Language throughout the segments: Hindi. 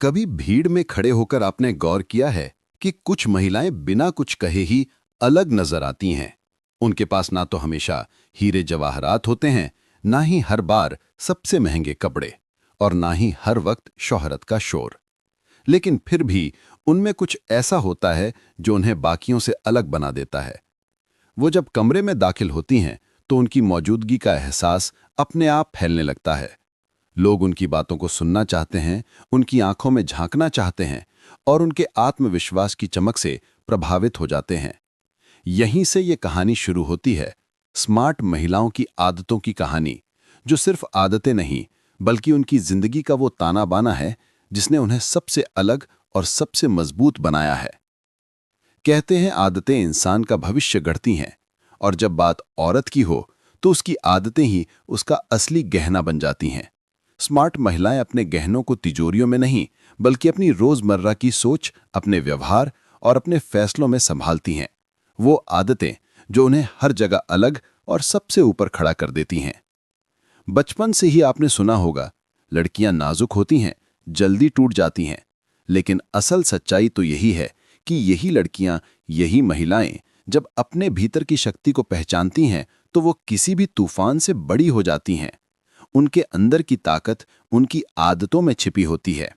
कभी भीड़ में खड़े होकर आपने गौर किया है कि कुछ महिलाएं बिना कुछ कहे ही अलग नजर आती हैं। उनके पास ना तो हमेशा हीरे जवाहरात होते हैं, ना ही हर बार सबसे महंगे कपड़े, और ना ही हर वक्त शोहरत का शोर। लेकिन फिर भी उनमें कुछ ऐसा होता है जो उन्हें बाकियों से अलग बना देता है। वो जब कमरे में दाखिल होती हैं तो उनकी मौजूदगी का एहसास अपने आप फैलने लगता है। लोग उनकी बातों को सुनना चाहते हैं, उनकी आंखों में झांकना चाहते हैं और उनके आत्मविश्वास की चमक से प्रभावित हो जाते हैं। यहीं से ये कहानी शुरू होती है, स्मार्ट महिलाओं की आदतों की कहानी, जो सिर्फ आदतें नहीं बल्कि उनकी जिंदगी का वो ताना बाना है जिसने उन्हें सबसे अलग और सबसे मजबूत बनाया है। कहते हैं आदतें इंसान का भविष्य गढ़ती हैं, और जब बात औरत की हो तो उसकी आदतें ही उसका असली गहना बन जाती हैं। स्मार्ट महिलाएं अपने गहनों को तिजोरियों में नहीं बल्कि अपनी रोजमर्रा की सोच, अपने व्यवहार और अपने फैसलों में संभालती हैं। वो आदतें जो उन्हें हर जगह अलग और सबसे ऊपर खड़ा कर देती हैं। बचपन से ही आपने सुना होगा, लड़कियां नाजुक होती हैं, जल्दी टूट जाती हैं। लेकिन असल सच्चाई तो यही है कि यही लड़कियां, यही महिलाएं जब अपने भीतर की शक्ति को पहचानती हैं तो वो किसी भी तूफान से बड़ी हो जाती हैं। उनके अंदर की ताकत उनकी आदतों में छिपी होती है।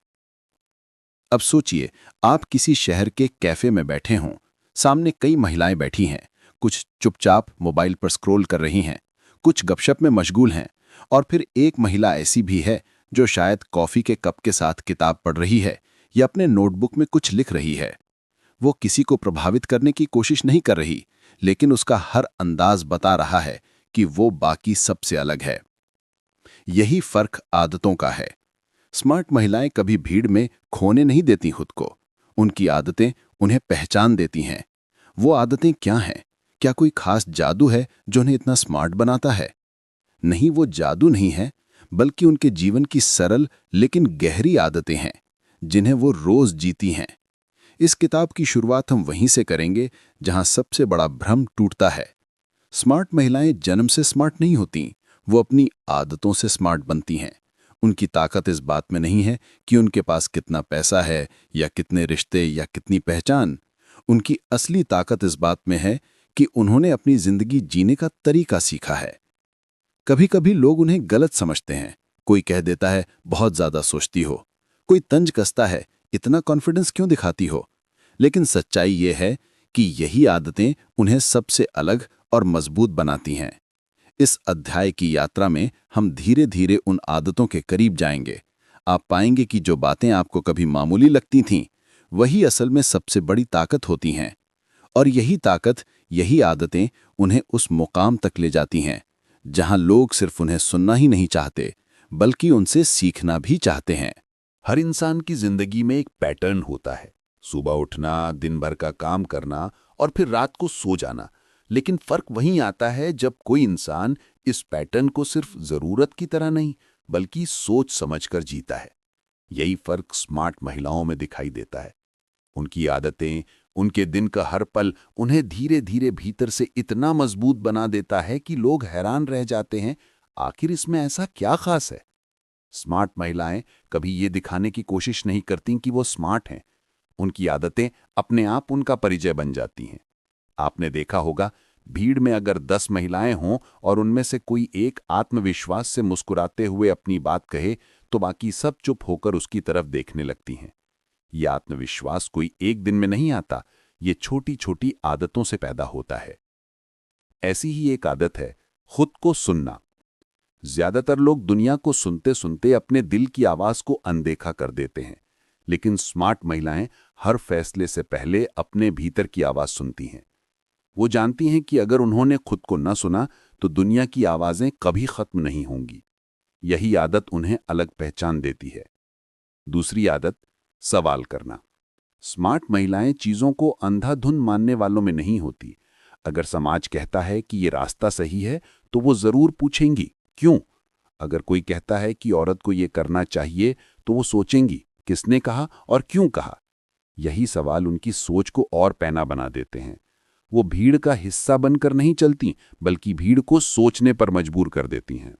अब सोचिए, आप किसी शहर के कैफे में बैठे हों, सामने कई महिलाएं बैठी हैं, कुछ चुपचाप मोबाइल पर स्क्रॉल कर रही हैं, कुछ गपशप में मशगूल हैं, और फिर एक महिला ऐसी भी है जो शायद कॉफी के कप के साथ किताब पढ़ रही है या अपने नोटबुक में कुछ लिख रही है। वो किसी को प्रभावित करने की कोशिश नहीं कर रही, लेकिन उसका हर अंदाज बता रहा है कि वो बाकी सबसे अलग है। यही फर्क आदतों का है। स्मार्ट महिलाएं कभी भीड़ में खोने नहीं देती खुद को। उनकी आदतें उन्हें पहचान देती हैं। वो आदतें क्या हैं? क्या कोई खास जादू है जो उन्हें इतना स्मार्ट बनाता है? नहीं, वो जादू नहीं है, बल्कि उनके जीवन की सरल लेकिन गहरी आदतें हैं, जिन्हें वो रोज जीती हैं। इस किताब की शुरुआत हम वहीं से करेंगे जहां सबसे बड़ा भ्रम टूटता है। स्मार्ट महिलाएं जन्म से स्मार्ट नहीं होती, वो अपनी आदतों से स्मार्ट बनती हैं। उनकी ताकत इस बात में नहीं है कि उनके पास कितना पैसा है या कितने रिश्ते या कितनी पहचान। उनकी असली ताकत इस बात में है कि उन्होंने अपनी जिंदगी जीने का तरीका सीखा है। कभी कभी लोग उन्हें गलत समझते हैं। कोई कह देता है, बहुत ज्यादा सोचती हो। कोई तंज कसता है, इतना कॉन्फिडेंस क्यों दिखाती हो। लेकिन सच्चाई ये है कि यही आदतें उन्हें सबसे अलग और मजबूत बनाती हैं। इस अध्याय की यात्रा में हम धीरे धीरे उन आदतों के करीब जाएंगे। आप पाएंगे कि जो बातें आपको कभी मामूली लगती थीं, वही असल में सबसे बड़ी ताकत होती हैं। और यही ताकत, यही आदतें उन्हें उस मुकाम तक ले जाती हैं जहां लोग सिर्फ उन्हें सुनना ही नहीं चाहते, बल्कि उनसे सीखना भी चाहते हैं। हर इंसान की जिंदगी में एक पैटर्न होता है। सुबह उठना, दिन भर का काम करना और फिर रात को सो जाना। लेकिन फर्क वहीं आता है जब कोई इंसान इस पैटर्न को सिर्फ जरूरत की तरह नहीं बल्कि सोच समझकर जीता है। यही फर्क स्मार्ट महिलाओं में दिखाई देता है। उनकी आदतें, उनके दिन का हर पल उन्हें धीरे धीरे भीतर से इतना मजबूत बना देता है कि लोग हैरान रह जाते हैं, आखिर इसमें ऐसा क्या खास है। स्मार्ट महिलाएं कभी ये दिखाने की कोशिश नहीं करती कि वो स्मार्ट हैं। उनकी आदतें अपने आप उनका परिचय बन जाती हैं। आपने देखा होगा, भीड़ में अगर 10 महिलाएं हों और उनमें से कोई एक आत्मविश्वास से मुस्कुराते हुए अपनी बात कहे, तो बाकी सब चुप होकर उसकी तरफ देखने लगती हैं। ये आत्मविश्वास कोई एक दिन में नहीं आता, ये छोटी छोटी आदतों से पैदा होता है। ऐसी ही एक आदत है खुद को सुनना। ज्यादातर लोग दुनिया को सुनते सुनते अपने दिल की आवाज को अनदेखा कर देते हैं, लेकिन स्मार्ट महिलाएं हर फैसले से पहले अपने भीतर की आवाज सुनती हैं। वो जानती हैं कि अगर उन्होंने खुद को न सुना तो दुनिया की आवाजें कभी खत्म नहीं होंगी। यही आदत उन्हें अलग पहचान देती है। दूसरी आदत, सवाल करना। स्मार्ट महिलाएं चीजों को अंधाधुंध मानने वालों में नहीं होती। अगर समाज कहता है कि ये रास्ता सही है तो वो जरूर पूछेंगी, क्यों? अगर कोई कहता है कि औरत को ये करना चाहिए तो वो सोचेंगी, किसने कहा और क्यों कहा। यही सवाल उनकी सोच को और पैना बना देते हैं। वो भीड़ का हिस्सा बनकर नहीं चलती, बल्कि भीड़ को सोचने पर मजबूर कर देती हैं।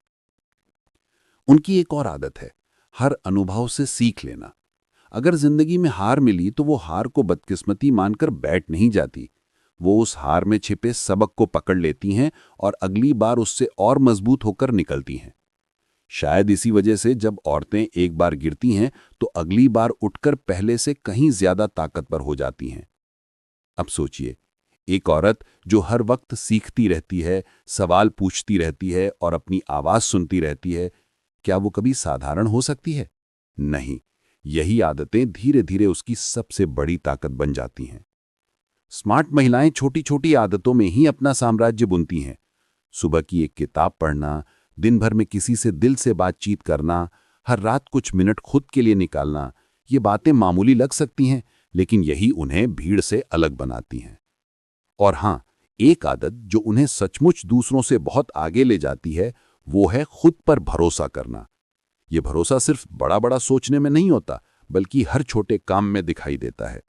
उनकी एक और आदत है, हर अनुभव से सीख लेना। अगर जिंदगी में हार मिली तो वो हार को बदकिस्मती मानकर बैठ नहीं जाती। वो उस हार में छिपे सबक को पकड़ लेती हैं और अगली बार उससे और मजबूत होकर निकलती हैं। शायद इसी वजह से जब औरतें एक बार गिरती हैं तो अगली बार उठकर पहले से कहीं ज्यादा ताकतवर हो जाती हैं। अब सोचिए, एक औरत जो हर वक्त सीखती रहती है, सवाल पूछती रहती है और अपनी आवाज सुनती रहती है, क्या वो कभी साधारण हो सकती है? नहीं। यही आदतें धीरे धीरे उसकी सबसे बड़ी ताकत बन जाती हैं। स्मार्ट महिलाएं छोटी छोटी आदतों में ही अपना साम्राज्य बुनती हैं। सुबह की एक किताब पढ़ना, दिन भर में किसी से दिल से बातचीत करना, हर रात कुछ मिनट खुद के लिए निकालना, ये बातें मामूली लग सकती हैं, लेकिन यही उन्हें भीड़ से अलग बनाती हैं। और हाँ, एक आदत जो उन्हें सचमुच दूसरों से बहुत आगे ले जाती है, वो है खुद पर भरोसा करना। ये भरोसा सिर्फ बड़ा बड़ा सोचने में नहीं होता, बल्कि हर छोटे काम में दिखाई देता है।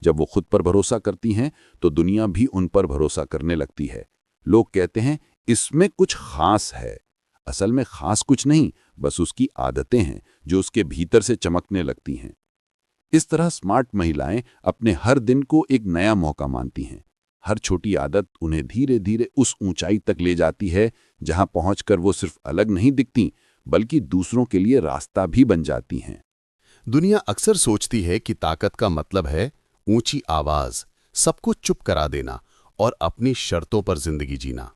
जब वो खुद पर भरोसा करती हैं, तो दुनिया भी उन पर भरोसा करने लगती है। लोग कहते हैं, इसमें कुछ खास है। असल में खास कुछ नहीं, बस उसकी आदतें हैं जो उसके भीतर से चमकने लगती हैं। इस तरह स्मार्ट महिलाएं अपने हर दिन को एक नया मौका मानती हैं। हर छोटी आदत उन्हें धीरे धीरे उस ऊंचाई तक ले जाती है जहां पहुंचकर वो सिर्फ अलग नहीं दिखती, बल्कि दूसरों के लिए रास्ता भी बन जाती हैं। दुनिया अक्सर सोचती है कि ताकत का मतलब है ऊंची आवाज, सबको चुप करा देना और अपनी शर्तों पर जिंदगी जीना।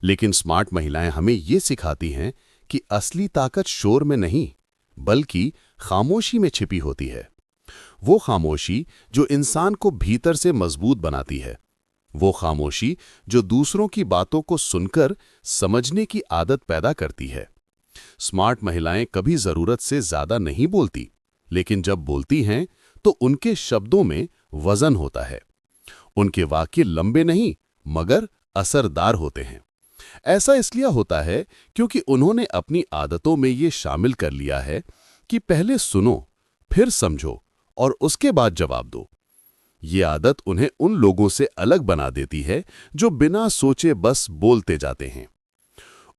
लेकिन स्मार्ट महिलाएं हमें ये सिखाती हैं कि असली ताकत शोर में नहीं, बल्कि खामोशी में छिपी होती है। वो खामोशी जो इंसान को भीतर से मजबूत बनाती है। वो खामोशी जो दूसरों की बातों को सुनकर समझने की आदत पैदा करती है। स्मार्ट महिलाएं कभी जरूरत से ज्यादा नहीं बोलती, लेकिन जब बोलती हैं तो उनके शब्दों में वजन होता है। उनके वाक्य लंबे नहीं, मगर असरदार होते हैं। ऐसा इसलिए होता है क्योंकि उन्होंने अपनी आदतों में ये शामिल कर लिया है कि पहले सुनो, फिर समझो और उसके बाद जवाब दो। ये आदत उन्हें उन लोगों से अलग बना देती है जो बिना सोचे बस बोलते जाते हैं।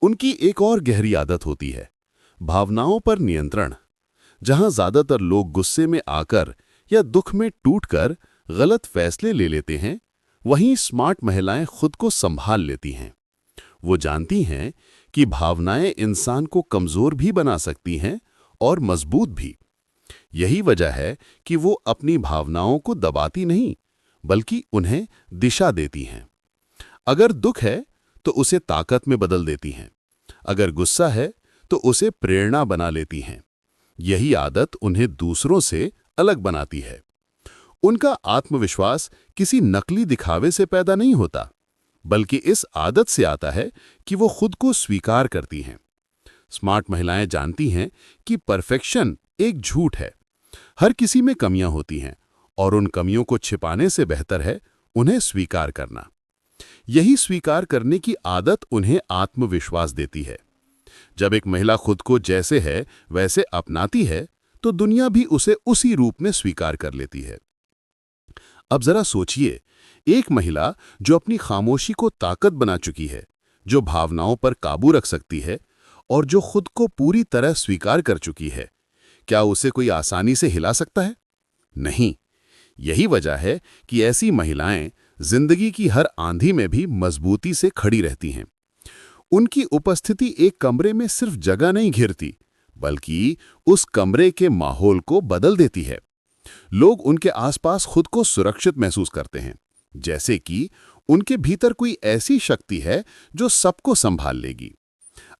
उनकी एक और गहरी आदत होती है भावनाओं पर नियंत्रण। जहां ज्यादातर लोग गुस्से में आकर या दुख में टूटकर गलत फैसले ले लेते हैं, वहीं स्मार्ट महिलाएं खुद को संभाल लेती हैं। वो जानती हैं कि भावनाएं इंसान को कमजोर भी बना सकती हैं और मजबूत भी। यही वजह है कि वो अपनी भावनाओं को दबाती नहीं, बल्कि उन्हें दिशा देती हैं। अगर दुख है तो उसे ताकत में बदल देती हैं। अगर गुस्सा है तो उसे प्रेरणा बना लेती हैं। यही आदत उन्हें दूसरों से अलग बनाती है। उनका आत्मविश्वास किसी नकली दिखावे से पैदा नहीं होता, बल्कि इस आदत से आता है कि वो खुद को स्वीकार करती हैं। स्मार्ट महिलाएं जानती हैं कि परफेक्शन एक झूठ है। हर किसी में कमियां होती हैं और उन कमियों को छिपाने से बेहतर है उन्हें स्वीकार करना। यही स्वीकार करने की आदत उन्हें आत्मविश्वास देती है। जब एक महिला खुद को जैसे है वैसे अपनाती है, तो दुनिया भी उसे उसी रूप में स्वीकार कर लेती है। अब जरा सोचिए, एक महिला जो अपनी खामोशी को ताकत बना चुकी है, जो भावनाओं पर काबू रख सकती है और जो खुद को पूरी तरह स्वीकार कर चुकी है, क्या उसे कोई आसानी से हिला सकता है? नहीं। यही वजह है कि ऐसी महिलाएं जिंदगी की हर आंधी में भी मजबूती से खड़ी रहती हैं। उनकी उपस्थिति एक कमरे में सिर्फ जगह नहीं घेरती, बल्कि उस कमरे के माहौल को बदल देती है। लोग उनके आसपास खुद को सुरक्षित महसूस करते हैं, जैसे कि उनके भीतर कोई ऐसी शक्ति है जो सबको संभाल लेगी।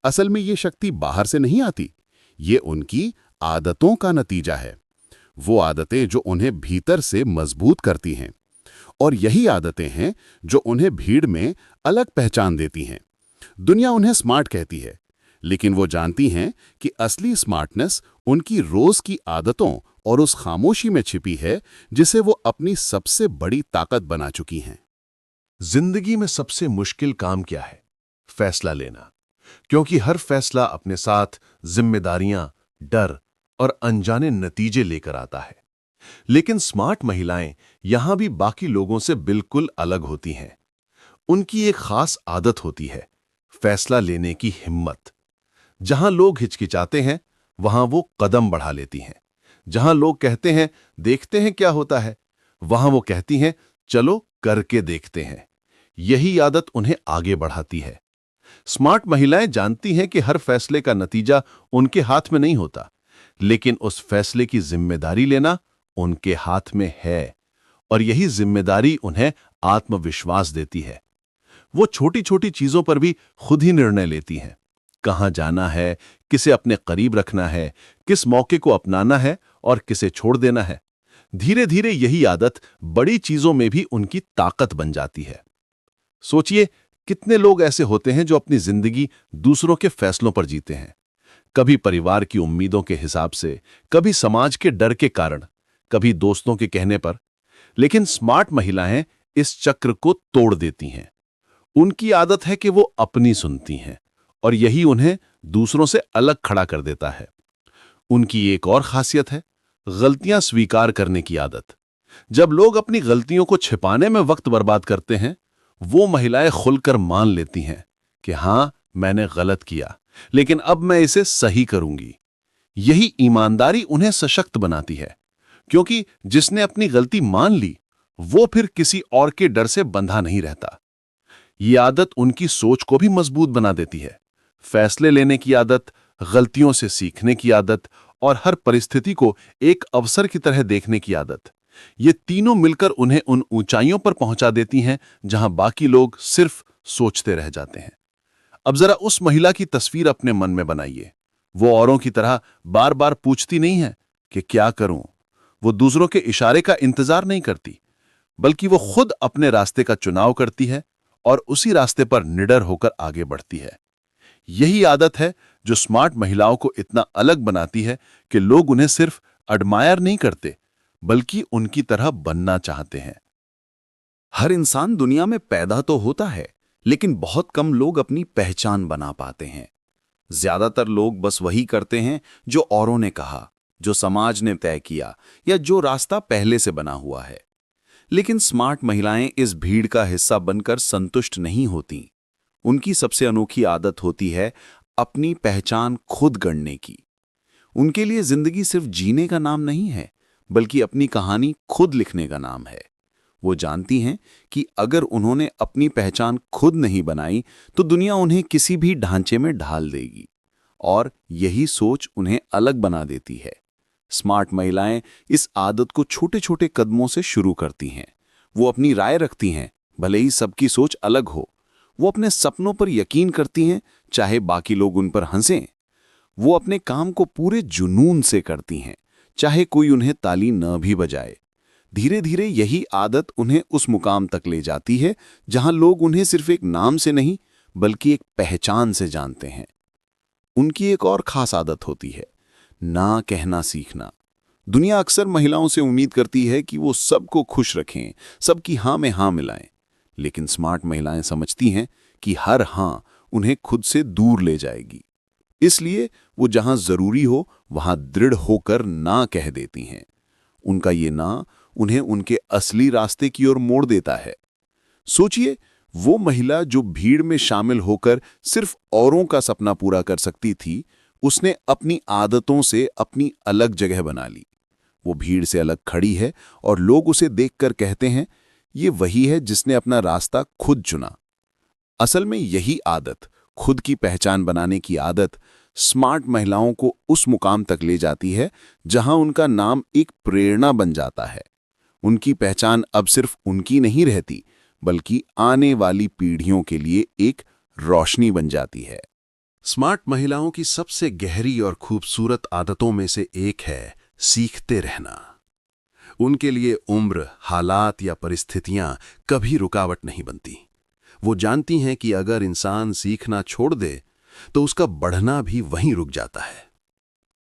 असल में ये शक्ति बाहर से नहीं आती, ये उनकी आदतों का नतीजा है। वो आदतें जो उन्हें भीतर से मजबूत करती हैं, और यही आदतें हैं जो उन्हें भीड़ में अलग पहचान देती हैं। दुनिया उन्हें स्मार्ट कहती है, लेकिन वो जानती हैं कि असली स्मार्टनेस उनकी रोज की आदतों और उस खामोशी में छिपी है जिसे वो अपनी सबसे बड़ी ताकत बना चुकी हैं। जिंदगी में सबसे मुश्किल काम क्या है? फैसला लेना। क्योंकि हर फैसला अपने साथ जिम्मेदारियां, डर और अनजाने नतीजे लेकर आता है। लेकिन स्मार्ट महिलाएं यहां भी बाकी लोगों से बिल्कुल अलग होती हैं। उनकी एक खास आदत होती है, फैसला लेने की हिम्मत। जहां लोग हिचकिचाते हैं, वहां वो कदम बढ़ा लेती हैं। जहां लोग कहते हैं देखते हैं क्या होता है, वहां वो कहती हैं चलो करके देखते हैं। यही आदत उन्हें आगे बढ़ाती है। स्मार्ट महिलाएं जानती हैं कि हर फैसले का नतीजा उनके हाथ में नहीं होता, लेकिन उस फैसले की जिम्मेदारी लेना उनके हाथ में है, और यही जिम्मेदारी उन्हें आत्मविश्वास देती है। वो छोटी छोटी चीजों पर भी खुद ही निर्णय लेती हैं। कहां जाना है, किसे अपने करीब रखना है, किस मौके को अपनाना है और किसे छोड़ देना है। धीरे धीरे यही आदत बड़ी चीजों में भी उनकी ताकत बन जाती है। सोचिए, कितने लोग ऐसे होते हैं जो अपनी जिंदगी दूसरों के फैसलों पर जीते हैं। कभी परिवार की उम्मीदों के हिसाब से, कभी समाज के डर के कारण, कभी दोस्तों के कहने पर। लेकिन स्मार्ट महिलाएं इस चक्र को तोड़ देती हैं। उनकी आदत है कि वो अपनी सुनती हैं, और यही उन्हें दूसरों से अलग खड़ा कर देता है। उनकी एक और खासियत है गलतियां स्वीकार करने की आदत। जब लोग अपनी गलतियों को छिपाने में वक्त बर्बाद करते हैं, वो महिलाएं खुलकर मान लेती हैं कि हां, मैंने गलत किया, लेकिन अब मैं इसे सही करूंगी। यही ईमानदारी उन्हें सशक्त बनाती है, क्योंकि जिसने अपनी गलती मान ली, वो फिर किसी और के डर से बंधा नहीं रहता। ये आदत उनकी सोच को भी मजबूत बना देती है। फैसले लेने की आदत, गलतियों से सीखने की आदत और हर परिस्थिति को एक अवसर की तरह देखने की आदत, ये तीनों मिलकर उन्हें उन ऊंचाइयों पर पहुंचा देती हैं जहां बाकी लोग सिर्फ सोचते रह जाते हैं। अब जरा उस महिला की तस्वीर अपने मन में बनाइए। वो औरों की तरह बार बार पूछती नहीं है कि क्या करूं। वो दूसरों के इशारे का इंतजार नहीं करती, बल्कि वो खुद अपने रास्ते का चुनाव करती है और उसी रास्ते पर निडर होकर आगे बढ़ती है। यही आदत है जो स्मार्ट महिलाओं को इतना अलग बनाती है कि लोग उन्हें सिर्फ एडमायर नहीं करते, बल्कि उनकी तरह बनना चाहते हैं। हर इंसान दुनिया में पैदा तो होता है, लेकिन बहुत कम लोग अपनी पहचान बना पाते हैं। ज्यादातर लोग बस वही करते हैं जो औरों ने कहा, जो समाज ने तय किया, या जो रास्ता पहले से बना हुआ है। लेकिन स्मार्ट महिलाएं इस भीड़ का हिस्सा बनकर संतुष्ट नहीं होती। उनकी सबसे अनोखी आदत होती है अपनी पहचान खुद गढ़ने की। उनके लिए जिंदगी सिर्फ जीने का नाम नहीं है, बल्कि अपनी कहानी खुद लिखने का नाम है। वो जानती हैं कि अगर उन्होंने अपनी पहचान खुद नहीं बनाई, तो दुनिया उन्हें किसी भी ढांचे में ढाल देगी, और यही सोच उन्हें अलग बना देती है। स्मार्ट महिलाएं इस आदत को छोटे छोटे कदमों से शुरू करती हैं। वो अपनी राय रखती हैं, भले ही सबकी सोच अलग हो। वो अपने सपनों पर यकीन करती हैं, चाहे बाकी लोग उन पर हंसें। वो अपने काम को पूरे जुनून से करती हैं, चाहे कोई उन्हें ताली न भी बजाए। धीरे धीरे यही आदत उन्हें उस मुकाम तक ले जाती है जहां लोग उन्हें सिर्फ एक नाम से नहीं, बल्कि एक पहचान से जानते हैं। उनकी एक और खास आदत होती है ना कहना सीखना। दुनिया अक्सर महिलाओं से उम्मीद करती है कि वो सबको खुश रखें, सबकी हां में हां मिलाएं। लेकिन स्मार्ट महिलाएं समझती हैं कि हर हां उन्हें खुद से दूर ले जाएगी। इसलिए वो जहां जरूरी हो वहां दृढ़ होकर ना कह देती हैं। उनका ये ना उन्हें उनके असली रास्ते की ओर मोड़ देता है। सोचिए, वो महिला जो भीड़ में शामिल होकर सिर्फ औरों का सपना पूरा कर सकती थी, उसने अपनी आदतों से अपनी अलग जगह बना ली। वो भीड़ से अलग खड़ी है और लोग उसे देखकर कहते हैं, ये वही है जिसने अपना रास्ता खुद चुना। असल में यही आदत, खुद की पहचान बनाने की आदत, स्मार्ट महिलाओं को उस मुकाम तक ले जाती है जहां उनका नाम एक प्रेरणा बन जाता है। उनकी पहचान अब सिर्फ उनकी नहीं रहती, बल्कि आने वाली पीढ़ियों के लिए एक रोशनी बन जाती है। स्मार्ट महिलाओं की सबसे गहरी और खूबसूरत आदतों में से एक है सीखते रहना। उनके लिए उम्र, हालात या परिस्थितियां कभी रुकावट नहीं बनती। वो जानती हैं कि अगर इंसान सीखना छोड़ दे तो उसका बढ़ना भी वहीं रुक जाता है।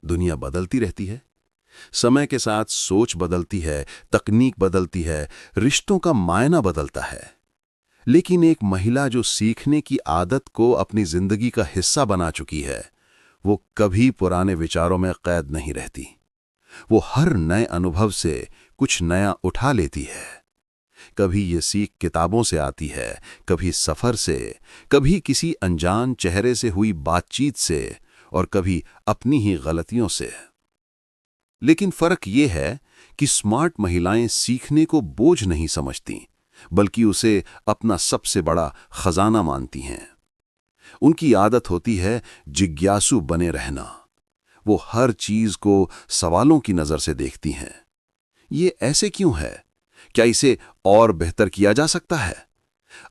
दुनिया बदलती रहती है, समय के साथ सोच बदलती है, तकनीक बदलती है, रिश्तों का मायना बदलता है। लेकिन एक महिला जो सीखने की आदत को अपनी जिंदगी का हिस्सा बना चुकी है, वो कभी पुराने विचारों में कैद नहीं रहती। वो हर नए अनुभव से कुछ नया उठा लेती है। कभी ये सीख किताबों से आती है, कभी सफर से, कभी किसी अनजान चेहरे से हुई बातचीत से, और कभी अपनी ही गलतियों से। लेकिन फर्क ये है कि स्मार्ट महिलाएं सीखने को बोझ नहीं समझती, बल्कि उसे अपना सबसे बड़ा खजाना मानती हैं। उनकी आदत होती है जिज्ञासु बने रहना। वो हर चीज को सवालों की नजर से देखती हैं। ये ऐसे क्यों है? क्या इसे और बेहतर किया जा सकता है?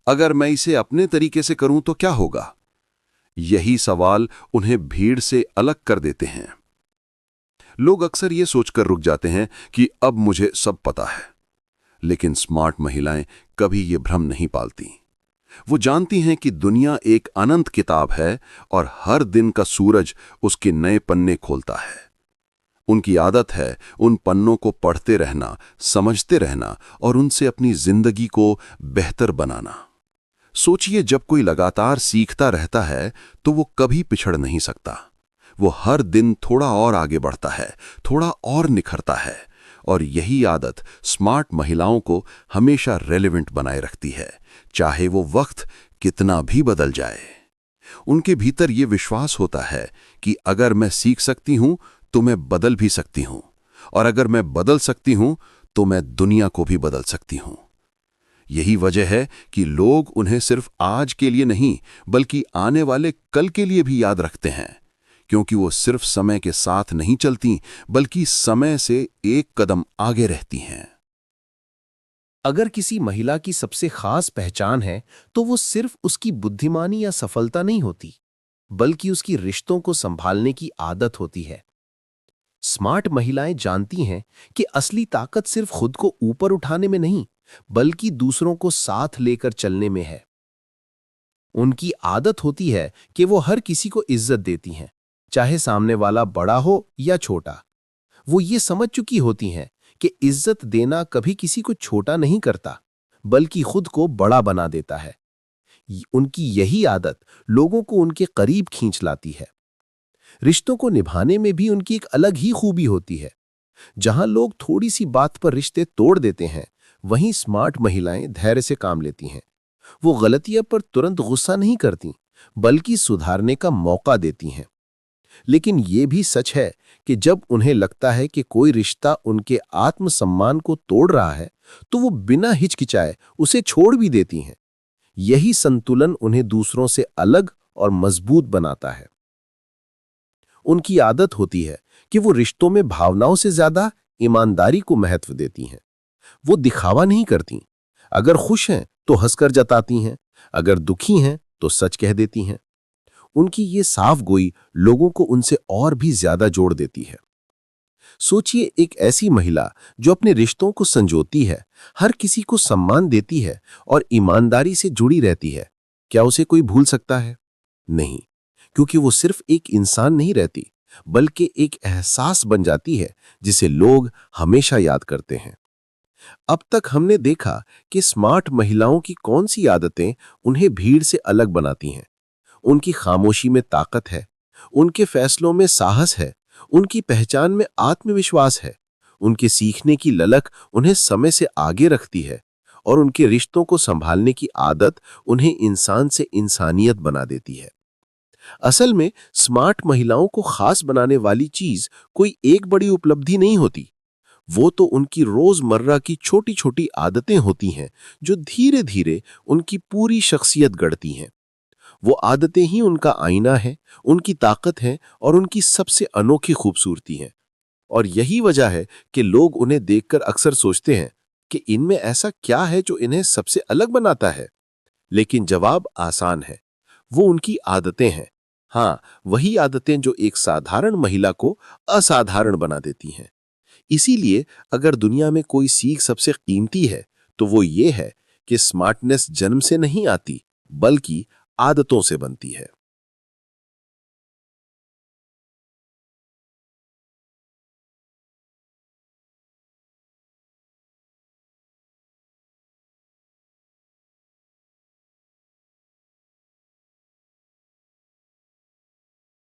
अगर मैं इसे अपने तरीके से करूं तो क्या होगा? यही सवाल उन्हें भीड़ से अलग कर देते हैं। लोग अक्सर ये सोचकर रुक जाते हैं कि अब मुझे सब पता है। लेकिन स्मार्ट महिलाएं कभी ये भ्रम नहीं पालती। वो जानती हैं कि दुनिया एक अनंत किताब है और हर दिन का सूरज उसके नए पन्ने खोलता है। उनकी आदत है उन पन्नों को पढ़ते रहना, समझते रहना और उनसे अपनी जिंदगी को बेहतर बनाना। सोचिए, जब कोई लगातार सीखता रहता है तो वो कभी पिछड़ नहीं सकता। वो हर दिन थोड़ा और आगे बढ़ता है, थोड़ा और निखरता है। और यही आदत स्मार्ट महिलाओं को हमेशा रेलेवेंट बनाए रखती है, चाहे वो वक्त कितना भी बदल जाए। उनके भीतर ये विश्वास होता है कि अगर मैं सीख सकती हूं तो मैं बदल भी सकती हूं, और अगर मैं बदल सकती हूं तो मैं दुनिया को भी बदल सकती हूं। यही वजह है कि लोग उन्हें सिर्फ आज के लिए नहीं, बल्कि आने वाले कल के लिए भी याद रखते हैं, क्योंकि वो सिर्फ समय के साथ नहीं चलती, बल्कि समय से एक कदम आगे रहती हैं। अगर किसी महिला की सबसे खास पहचान है तो वो सिर्फ उसकी बुद्धिमानी या सफलता नहीं होती, बल्कि उसकी रिश्तों को संभालने की आदत होती है। स्मार्ट महिलाएं जानती हैं कि असली ताकत सिर्फ खुद को ऊपर उठाने में नहीं, बल्कि दूसरों को साथ लेकर चलने में है। उनकी आदत होती है कि वो हर किसी को इज्जत देती हैं, चाहे सामने वाला बड़ा हो या छोटा। वो ये समझ चुकी होती हैं कि इज्जत देना कभी किसी को छोटा नहीं करता, बल्कि खुद को बड़ा बना देता है। उनकी यही आदत लोगों को उनके करीब खींच लाती है। रिश्तों को निभाने में भी उनकी एक अलग ही खूबी होती है। जहां लोग थोड़ी सी बात पर रिश्ते तोड़ देते हैं, वहीं स्मार्ट महिलाएं धैर्य से काम लेती हैं। वो गलतियों पर तुरंत गुस्सा नहीं करती, बल्कि सुधारने का मौका देती हैं। लेकिन ये भी सच है कि जब उन्हें लगता है कि कोई रिश्ता उनके आत्मसम्मान को तोड़ रहा है, तो वो बिना हिचकिचाए उसे छोड़ भी देती हैं। यही संतुलन उन्हें दूसरों से अलग और मजबूत बनाता है। उनकी आदत होती है कि वो रिश्तों में भावनाओं से ज्यादा ईमानदारी को महत्व देती हैं। वो दिखावा नहीं करती। अगर खुश हैं तो हंसकर जताती हैं, अगर दुखी हैं तो सच कह देती हैं। उनकी ये साफ गोई लोगों को उनसे और भी ज्यादा जोड़ देती है। सोचिए, एक ऐसी महिला जो अपने रिश्तों को संजोती है, हर किसी को सम्मान देती है और ईमानदारी से जुड़ी रहती है। क्या उसे कोई भूल सकता है? नहीं, क्योंकि वो सिर्फ एक इंसान नहीं रहती, बल्कि एक एहसास बन जाती है जिसे लोग हमेशा याद करते हैं। अब तक हमने देखा कि स्मार्ट महिलाओं की कौन सी आदतें उन्हें भीड़ से अलग बनाती हैं। उनकी खामोशी में ताकत है, उनके फैसलों में साहस है, उनकी पहचान में आत्मविश्वास है, उनके सीखने की ललक उन्हें समय से आगे रखती है, और उनके रिश्तों को संभालने की आदत उन्हें इंसान से इंसानियत बना देती है। असल में स्मार्ट महिलाओं को खास बनाने वाली चीज कोई एक बड़ी उपलब्धि नहीं होती। वो तो उनकी रोजमर्रा की छोटी छोटी आदतें होती हैं, जो धीरे धीरे उनकी पूरी शख्सियत गढ़ती हैं। वो आदतें ही उनका आईना है, उनकी ताकत है और उनकी सबसे अनोखी खूबसूरती है। और यही वजह है कि लोग उन्हें देखकर अक्सर सोचते हैं कि इनमें ऐसा क्या है जो इन्हें सबसे अलग बनाता है। लेकिन जवाब आसान है, वो उनकी आदतें हैं। हाँ, वही आदतें जो एक साधारण महिला को असाधारण बना देती हैं। इसीलिए अगर दुनिया में कोई सीख सबसे कीमती है, तो वो ये है कि स्मार्टनेस जन्म से नहीं आती, बल्कि आदतों से बनती है।